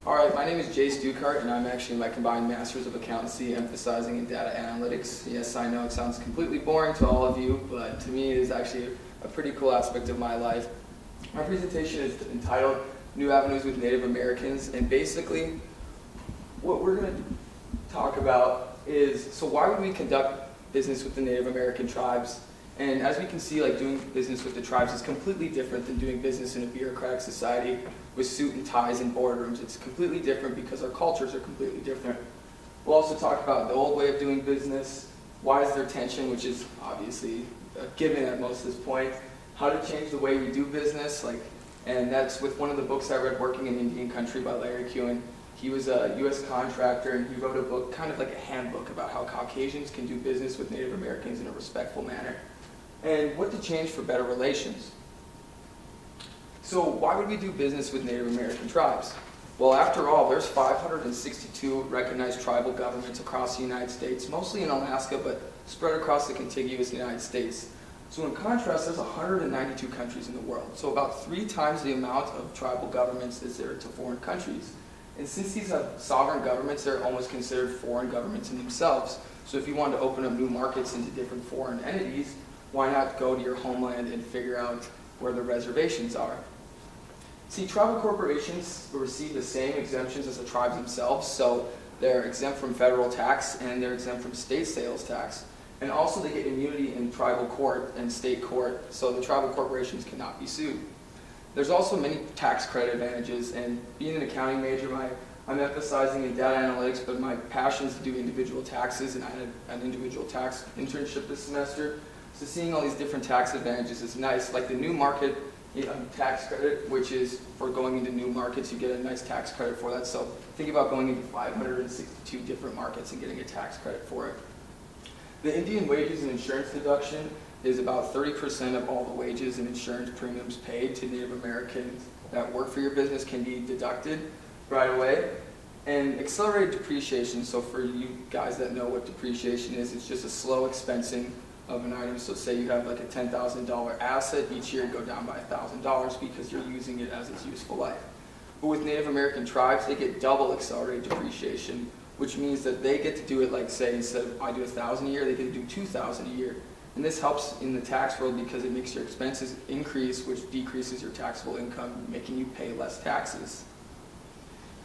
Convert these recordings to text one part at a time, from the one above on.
All right, my name is Jace Dukart, and I'm actually my combined Master's of Accountancy, emphasizing in data analytics. Yes, I know it sounds completely boring to all of you, but to me it is actually a pretty cool aspect of my life. My presentation is entitled New Avenues with Native Americans, and basically what we're going to talk about is, so why would we conduct business with the Native American tribes? And as we can see, like, doing business with the tribes is completely different than doing business in a bureaucratic society with suit and ties and boardrooms. It's completely different because our cultures are completely different. We'll also talk about the old way of doing business, why is there tension, which is obviously a given at most of this point, how to change the way we do business, and that's with one of the books I read, Working in Indian Country by Larry Kuhn. He was a U.S. contractor, and he wrote a book, kind of like a handbook, about how Caucasians can do business with Native Americans in a respectful manner, and what to change for better relations. So why would we do business with Native American tribes? Well, after all, there's 562 recognized tribal governments across the United States, mostly in Alaska, but spread across the contiguous United States. So in contrast, there's 192 countries in the world, so about 3 times the amount of tribal governments is there to foreign countries. And since these have sovereign governments, they're almost considered foreign governments in themselves. So if you want to open up new markets into different foreign entities, why not go to your homeland and figure out where the reservations are? See, tribal corporations receive the same exemptions as the tribes themselves, so they're exempt from federal tax and they're exempt from state sales tax. And also they get immunity in tribal court and state court, so the tribal corporations cannot be sued. There's also many tax credit advantages, and being an accounting major, I'm emphasizing in data analytics, but my passion is to do individual taxes, and I had an individual tax internship this semester. So seeing all these different tax advantages is nice, like the new market tax credit, which is for going into new markets, you get a nice tax credit for that. So think about going into 562 different markets and getting a tax credit for it. The Indian wages and insurance deduction is about 30% of all the wages and insurance premiums paid to Native Americans that work for your business can be deducted right away. And accelerated depreciation, so for you guys that know what depreciation is, it's just a slow expensing of an item. So say you have like a $10,000 asset, each year go down by $1,000 because you're using it as its useful life. But with Native American tribes, they get double accelerated depreciation, which means that they get to do it, like, say, instead of I do $1,000 a year, they get to do $2,000 a year. And this helps in the tax world because it makes your expenses increase, which decreases your taxable income, making you pay less taxes.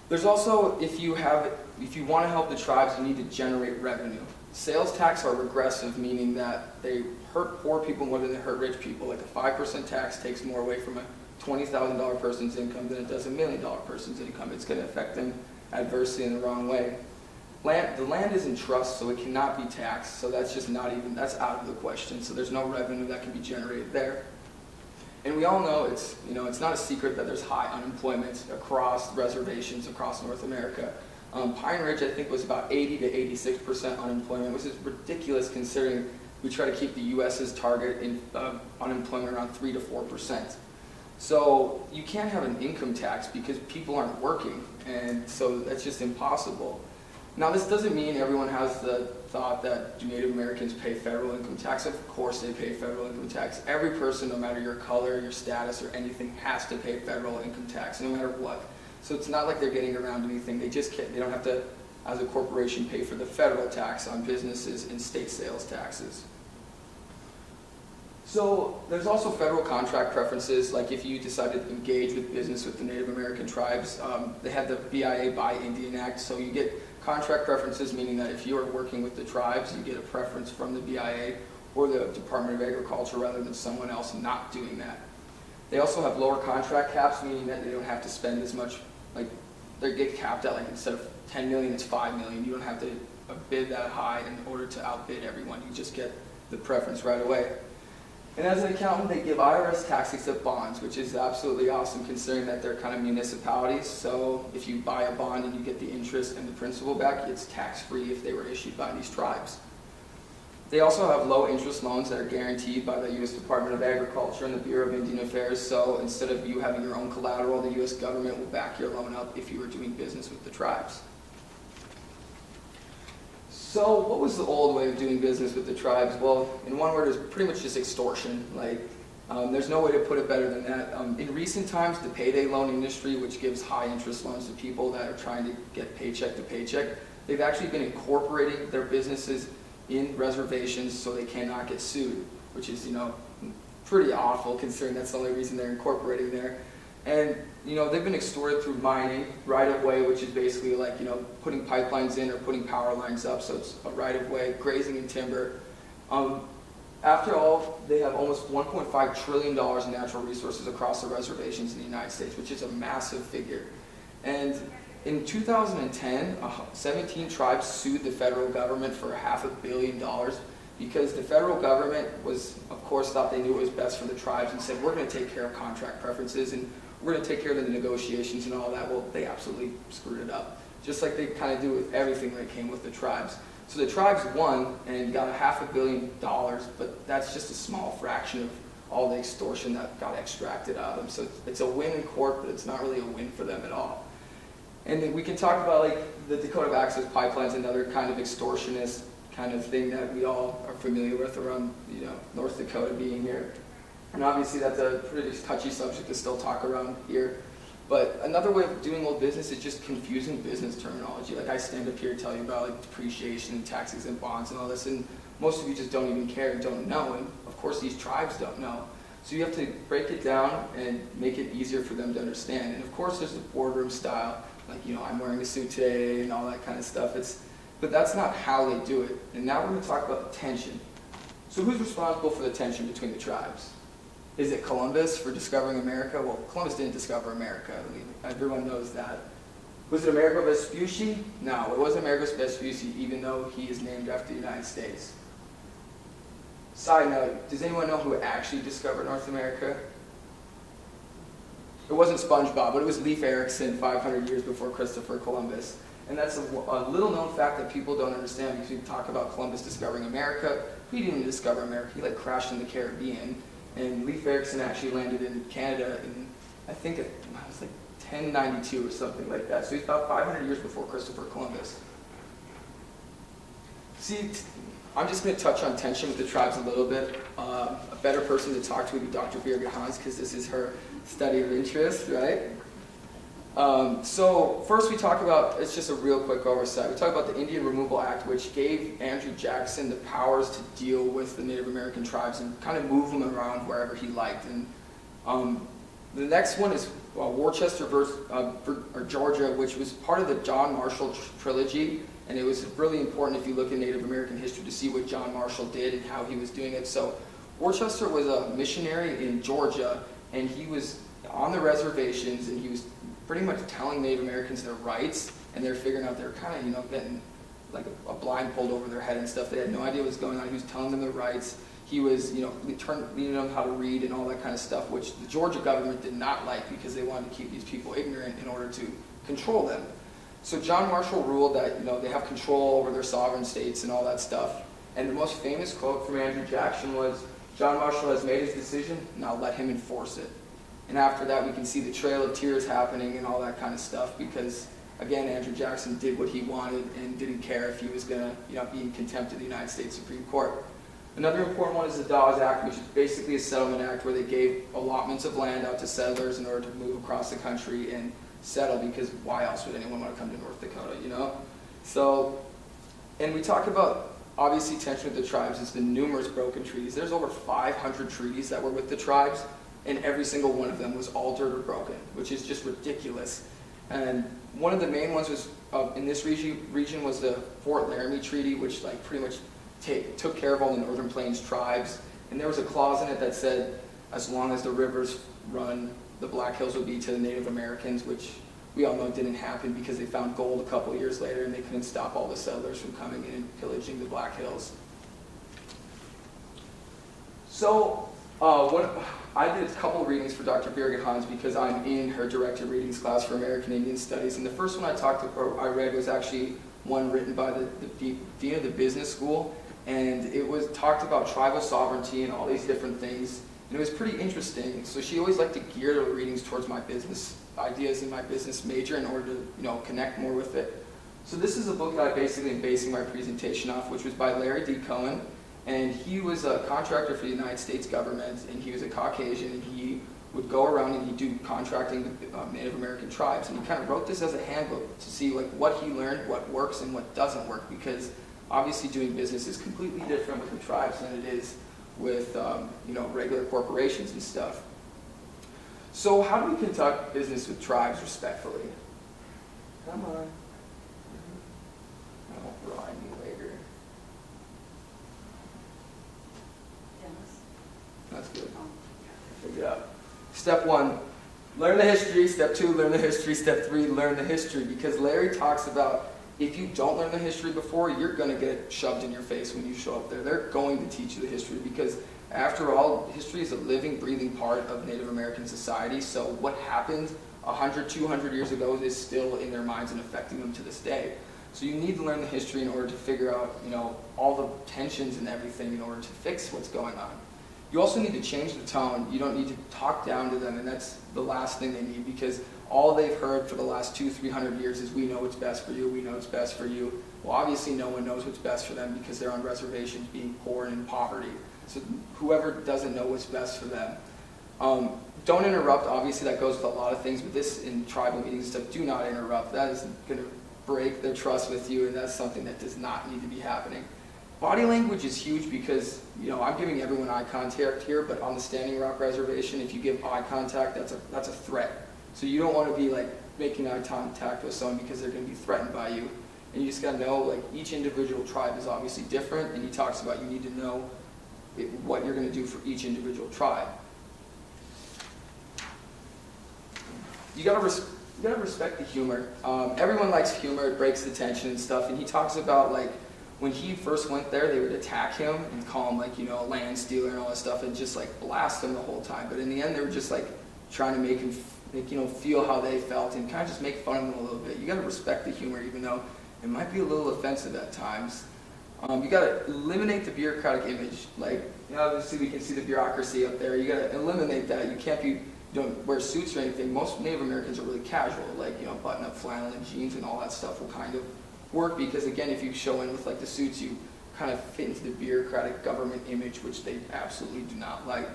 There's also, if you want to help the tribes, you need to generate revenue. Sales tax are regressive, meaning that they hurt poor people more than they hurt rich people. Like a 5% tax takes more away from a $20,000 person's income than it does a $1 million person's income. It's going to affect them adversely in the wrong way. The land is in trust, so it cannot be taxed, so that's just not even, that's out of the question. So there's no revenue that can be generated there. And we all know it's not a secret that there's high unemployment across reservations across North America. Pine Ridge, I think, was about 80 to 86% unemployment, which is ridiculous considering we try to keep the U.S.'s target in unemployment around 3 to 4%. So you can't have an income tax because people aren't working, and so that's just impossible. Now, this doesn't mean everyone has the thought that do Native Americans pay federal income tax. Of course they pay federal income tax. Every person, no matter your color, your status, or anything, has to pay federal income tax, no matter what. So it's not like they're getting around anything. They just can't, they don't have to, as a corporation, pay for the federal tax on businesses and state sales taxes. So there's also federal contract preferences, like if you decide to engage with business with the Native American tribes, they have the BIA Buy Indian Act, so you get contract preferences, meaning that if you are working with the tribes, you get a preference from the BIA or the Department of Agriculture rather than someone else not doing that. They also have lower contract caps, meaning that they don't have to spend as much, like they get capped at, like, instead of 10 million, it's 5 million. You don't have to bid that high in order to outbid everyone. You just get the preference right away. And as an accountant, they give IRS tax-exempt bonds, which is absolutely awesome considering that they're kind of municipalities. So if you buy a bond and you get the interest and the principal back, it's tax-free if they were issued by these tribes. They also have low-interest loans that are guaranteed by the U.S. Department of Agriculture and the Bureau of Indian Affairs. So instead of you having your own collateral, the U.S. government will back your loan up if you were doing business with the tribes. So what was the old way of doing business with the tribes? Well, in one word, it was pretty much just extortion. Like, There's no way to put it better than that. In recent times, the payday loan industry, which gives high interest loans to people that are trying to get paycheck to paycheck, they've actually been incorporating their businesses in reservations so they cannot get sued, which is, pretty awful considering that's the only reason they're incorporating there. And, they've been extorted through mining, right-of-way, which is basically like, putting pipelines in or putting power lines up, so it's a right-of-way, grazing and timber. After all, they have almost $1.5 trillion in natural resources across the reservations in the United States, which is a massive figure. And in 2010, 17 tribes sued the federal government for $500 million because the federal government of course, thought they knew what was best for the tribes and said, we're going to take care of contract preferences and we're going to take care of the negotiations and all that. Well, they absolutely screwed it up, just like they kind of do with everything that came with the tribes. So the tribes won and got $500 million, but that's just a small fraction of all the extortion that got extracted out of them. So it's a win in court, but it's not really a win for them at all. And then we can talk about like the Dakota Access Pipeline's another kind of extortionist kind of thing that we all are familiar with around North Dakota being here. And obviously that's a pretty touchy subject to still talk around here. But another way of doing old business is just confusing business terminology. Like I stand up here and tell you about like depreciation and taxes and bonds and all this, and most of you just don't even care and don't know, and of course these tribes don't know. So you have to break it down and make it easier for them to understand. And of course there's the boardroom style, like I'm wearing a suit today and all that kind of stuff. But that's not how they do it. And now we're going to talk about the tension. So who's responsible for the tension between the tribes? Is it Columbus for discovering America? Well, Columbus didn't discover America. I mean, everyone knows that. Was it Amerigo Vespucci? No, it wasn't Amerigo Vespucci, even though he is named after the United States. Side note, does anyone know who actually discovered North America? It wasn't SpongeBob, but it was Leif Erikson 500 years before Christopher Columbus. And that's a little known fact that people don't understand because we talk about Columbus discovering America. He didn't even discover America, he crashed in the Caribbean. And Leif Erikson actually landed in Canada in, I think it was 1092 or something like that. So he's about 500 years before Christopher Columbus. See, I'm just going to touch on tension with the tribes a little bit. A better person to talk to would be Dr. Birgit Hans because this is her study of interest, right? So first we talk about, it's just a real quick oversight, we talk about the Indian Removal Act, which gave Andrew Jackson the powers to deal with the Native American tribes and kind of move them around wherever he liked. And the next one is Worcester versus Georgia, which was part of the John Marshall trilogy, and it was really important if you look at Native American history to see what John Marshall did and how he was doing it. So Worcester was a missionary in Georgia, and he was on the reservations, and he was pretty much telling Native Americans their rights, and they're figuring out they're kind of, getting like a blind pulled over their head and stuff. They had no idea what was going on. He was telling them their rights. He was, leading them how to read and all that kind of stuff, which the Georgia government did not like because they wanted to keep these people ignorant in order to control them. So John Marshall ruled that, they have control over their sovereign states and all that stuff. And the most famous quote from Andrew Jackson was, "John Marshall has made his decision, now let him enforce it." And after that, we can see the Trail of Tears happening and all that kind of stuff because, again, Andrew Jackson did what he wanted and didn't care if he was going to be in contempt of the United States Supreme Court. Another important one is the Dawes Act, which is basically a settlement act where they gave allotments of land out to settlers in order to move across the country and settle, because why else would anyone want to come to North Dakota, So, and we talk about, obviously, tension with the tribes is the numerous broken treaties. There's over 500 treaties that were with the tribes, and every single one of them was altered or broken, which is just ridiculous. And one of the main ones was in this region was the Fort Laramie Treaty, which pretty much took care of all the Northern Plains tribes. And there was a clause in it that said, as long as the rivers run, the Black Hills would be to the Native Americans, which we all know didn't happen because they found gold a couple years later and they couldn't stop all the settlers from coming in and pillaging the Black Hills. So I did a couple readings for Dr. Birgit Hans because I'm in her directed readings class for American Indian Studies. And the first one I read was actually one written by the dean of the business school. And it talked about tribal sovereignty and all these different things. And it was pretty interesting. So she always liked to gear the readings towards my business ideas in my business major in order to connect more with it. So this is a book that I basically am basing my presentation off, which was by Larry D. Cohen. And he was a contractor for the United States government, and he was a Caucasian, and he would go around and he'd do contracting with Native American tribes. And he kind of wrote this as a handbook to see like what he learned, what works and what doesn't work, because obviously doing business is completely different with the tribes than it is with regular corporations and stuff. So how do we conduct business with tribes respectfully? Come on. I won't remind you later. That's good. Pick it up. Step 1, learn the history. Step 2, learn the history. Step 3, learn the history. Because Larry talks about if you don't learn the history before, you're going to get shoved in your face when you show up there. They're going to teach you the history because, after all, history is a living, breathing part of Native American society. So what happened 100, 200 years ago is still in their minds and affecting them to this day. So you need to learn the history in order to figure out, all the tensions and everything in order to fix what's going on. You also need to change the tone. You don't need to talk down to them, and that's the last thing they need, because all they've heard for the last 200-300 years is we know what's best for you, we know what's best for you. Well, obviously no one knows what's best for them because they're on reservations being poor and in poverty. So whoever doesn't know what's best for them. Don't interrupt. Obviously that goes with a lot of things, but this in tribal meetings and stuff, do not interrupt. That is going to break their trust with you, and that's something that does not need to be happening. Body language is huge because, I'm giving everyone eye contact here, but on the Standing Rock Reservation, if you give eye contact, that's a threat. So you don't want to be like making eye contact with someone because they're going to be threatened by you. And you just got to know, like, each individual tribe is obviously different, and he talks about you need to know what you're going to do for each individual tribe. You got to respect the humor. Everyone likes humor. It breaks the tension and stuff. And he talks about, like, when he first went there, they would attack him and call him, like, a land stealer and all that stuff, and just, like, blast him the whole time. But in the end, they were just, like, trying to make him feel how they felt and kind of just make fun of him a little bit. You got to respect the humor, even though it might be a little offensive at times. You got to eliminate the bureaucratic image. Like, obviously we can see the bureaucracy up there. You got to eliminate that. You can't be, don't wear suits or anything. Most Native Americans are really casual, like, button-up flannel and jeans and all that stuff will kind of work, because again, if you show in with like the suits, you kind of fit into the bureaucratic government image, which they absolutely do not like.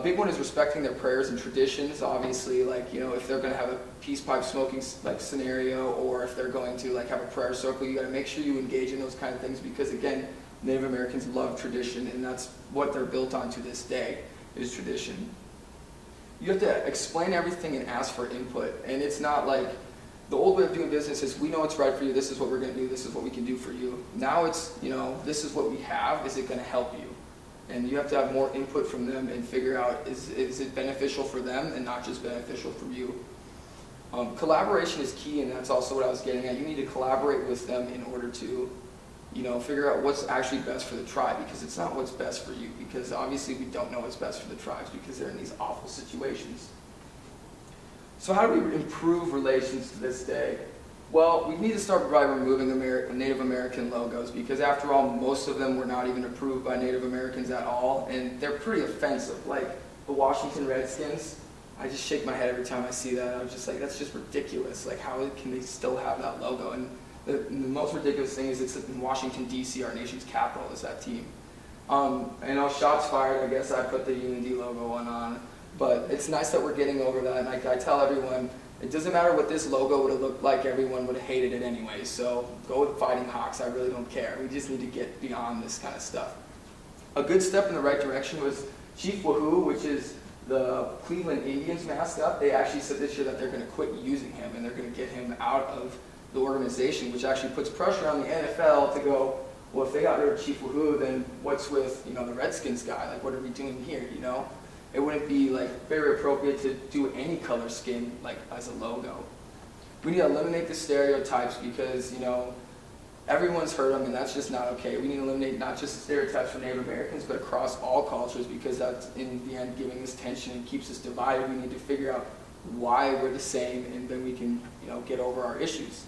Big one is respecting their prayers and traditions. Obviously, like, if they're going to have a peace pipe smoking like scenario, or if they're going to like have a prayer circle, you got to make sure you engage in those kind of things, because again, Native Americans love tradition, and that's what they're built on to this day, is tradition. You have to explain everything and ask for input, and it's not like the old way of doing business is we know what's right for you, this is what we're going to do, this is what we can do for you. Now it's, this is what we have, is it going to help you? And you have to have more input from them and figure out, is it beneficial for them and not just beneficial for you? Collaboration is key, and that's also what I was getting at. You need to collaborate with them in order to, figure out what's actually best for the tribe, because it's not what's best for you, because obviously we don't know what's best for the tribes because they're in these awful situations. So how do we improve relations to this day? Well, we need to start by removing Native American logos, because after all, most of them were not even approved by Native Americans at all, and they're pretty offensive. Like the Washington Redskins, I just shake my head every time I see that. I'm just like, that's just ridiculous. Like, how can they still have that logo? And the most ridiculous thing is it's in Washington, D.C., our nation's capital, is that team. Shots fired, I guess I put the Unity logo on. But it's nice that we're getting over that, and I tell everyone, it doesn't matter what this logo would have looked like, everyone would have hated it anyway, so go with Fighting Hawks, I really don't care. We just need to get beyond this kind of stuff. A good step in the right direction was Chief Wahoo, which is the Cleveland Indians mascot. They actually said this year that they're going to quit using him, and they're going to get him out of the organization, which actually puts pressure on the NFL to go, well, if they got rid of Chief Wahoo, then what's with, the Redskins guy? Like, what are we doing here, It wouldn't be like very appropriate to do any color scheme like as a logo. We need to eliminate the stereotypes because everyone's heard them, and that's just not okay. We need to eliminate not just the stereotypes for Native Americans, but across all cultures, because that's in the end giving us tension and keeps us divided. We need to figure out why we're the same, and then we can get over our issues.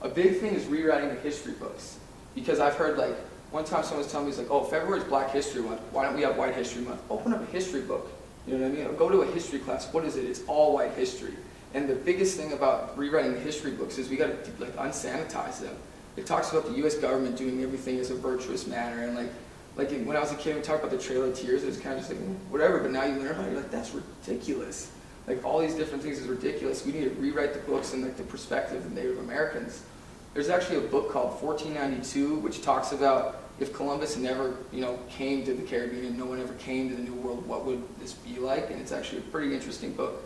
A big thing is rewriting the history books, because I've heard like one time someone was telling me, he's like, oh, February's Black History Month. Why don't we have White History Month? Open up a history book. You know what I mean? Go to a history class. What is it? It's all white history. And the biggest thing about rewriting the history books is we got to like unsanitize them. It talks about the U.S. government doing everything as a virtuous manner, and like like when I was a kid, we talked about the Trail of Tears, it was kind of just like, whatever, but now you learn about it, you're like, that's ridiculous. Like all these different things is ridiculous. We need to rewrite the books and like the perspective of Native Americans. There's actually a book called 1492, which talks about if Columbus never, came to the Caribbean, no one ever came to the New World, what would this be like? And it's actually a pretty interesting book.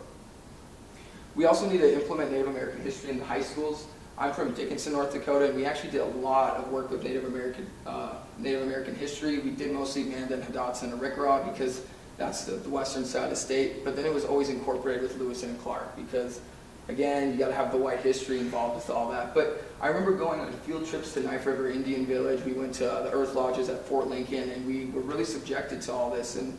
We also need to implement Native American history in the high schools. I'm from Dickinson, North Dakota, and we actually did a lot of work with Native American history. We did mostly Mandan, Hidatsa, and Arikara because that's the western side of the state. But then it was always incorporated with Lewis and Clark because, again, you got to have the white history involved with all that. But I remember going on field trips to Knife River Indian Village. We went to the Earth Lodges at Fort Lincoln, and we were really subjected to all this. And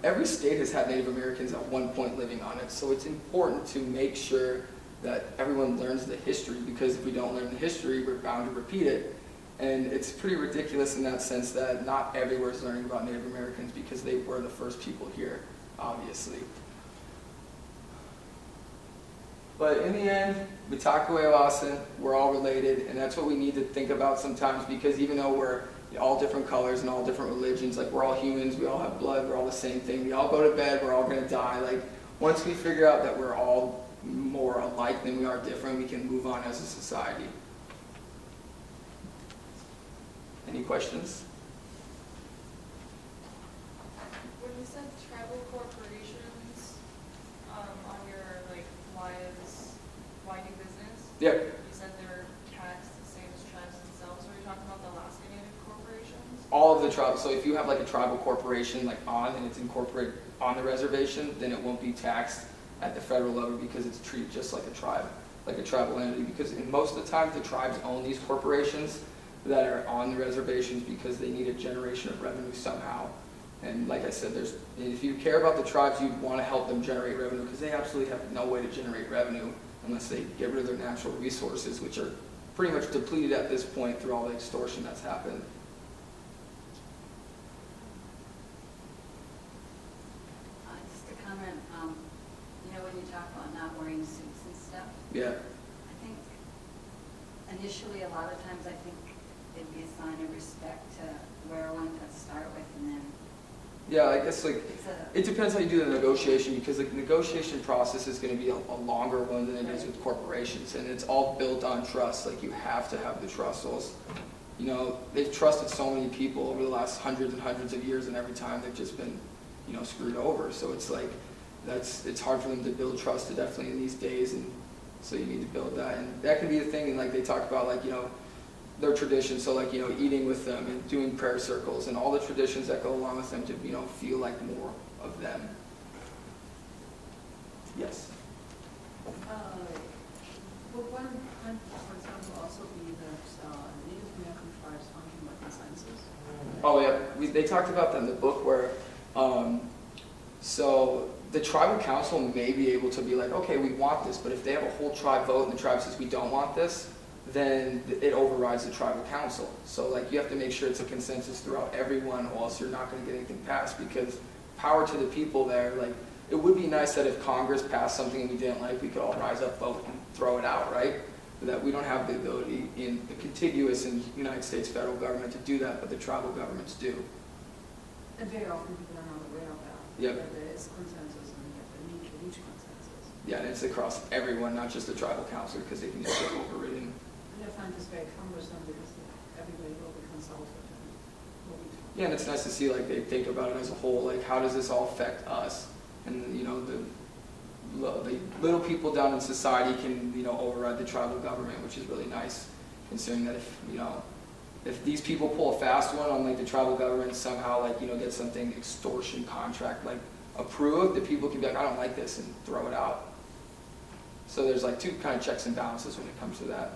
every state has had Native Americans at one point living on it. So it's important to make sure that everyone learns the history, because if we don't learn the history, we're bound to repeat it. And it's pretty ridiculous in that sense that not everywhere is learning about Native Americans because they were the first people here, obviously. But in the end, Mitakuye we're all related, and that's what we need to think about sometimes, because even though we're all different colors and all different religions, like we're all humans, we all have blood, we're all the same thing, we all go to bed, we're all going to die. Like once we figure out that we're all more alike than we are different, we can move on as a society. Any questions? When you said tribal corporations on your why do business? Yeah. You said they're taxed the same as tribes themselves. Were you talking about the Alaska Native corporations? All of the tribes. So if you have like a tribal corporation and it's incorporated on the reservation, then it won't be taxed at the federal level because it's treated just like a tribe, like a tribal entity. Because in most of the time, the tribes own these corporations that are on the reservations because they need a generation of revenue somehow. And like I said, if you care about the tribes, you'd want to help them generate revenue because they absolutely have no way to generate revenue unless they get rid of their natural resources, which are pretty much depleted at this point through all the extortion that's happened. Just a comment, when you talk about not wearing suits and stuff, Yeah. I think initially a lot of times I think it'd be a sign of respect to wear one to start with, and then Yeah, I guess it depends how you do the negotiation, because the negotiation process is going to be a longer one than it is with corporations, and it's all built on trust. Like you have to have the trust. They've trusted so many people over the last hundreds and hundreds of years, and every time they've just been, screwed over. So it's like it's hard for them to build trust, definitely in these days, and so you need to build that, and that can be a thing. And like they talk about, their traditions, so eating with them and doing prayer circles and all the traditions that go along with them to feel like more of them. Yes. Would one, for example, also be the Native American tribes functioning by consensus? Oh yeah, they talked about that in the book where, so the tribal council may be able to be like, okay, we want this, but if they have a whole tribe vote and the tribe says we don't want this, then it overrides the tribal council. So you have to make sure it's a consensus throughout everyone, or else you're not going to get anything passed, because power to the people there. It would be nice that if Congress passed something and we didn't like, we could all rise up, vote, and throw it out, right? But that we don't have the ability in the contiguous and United States federal government to do that, but the tribal governments do. And very often people are not aware of that. Yep. That there is consensus and you have to reach consensus. Yeah, and it's across everyone, not just the tribal council, because they can just get overridden. And I find this very cumbersome because everybody will be consulted and will be told. Yeah, and it's nice to see they think about it as a whole, how does this all affect us? And the little people down in society can override the tribal government, which is really nice, considering that if these people pull a fast one on the tribal government somehow get something extortion contract approved, the people can be like, I don't like this, and throw it out. So there's two kind of checks and balances when it comes to that.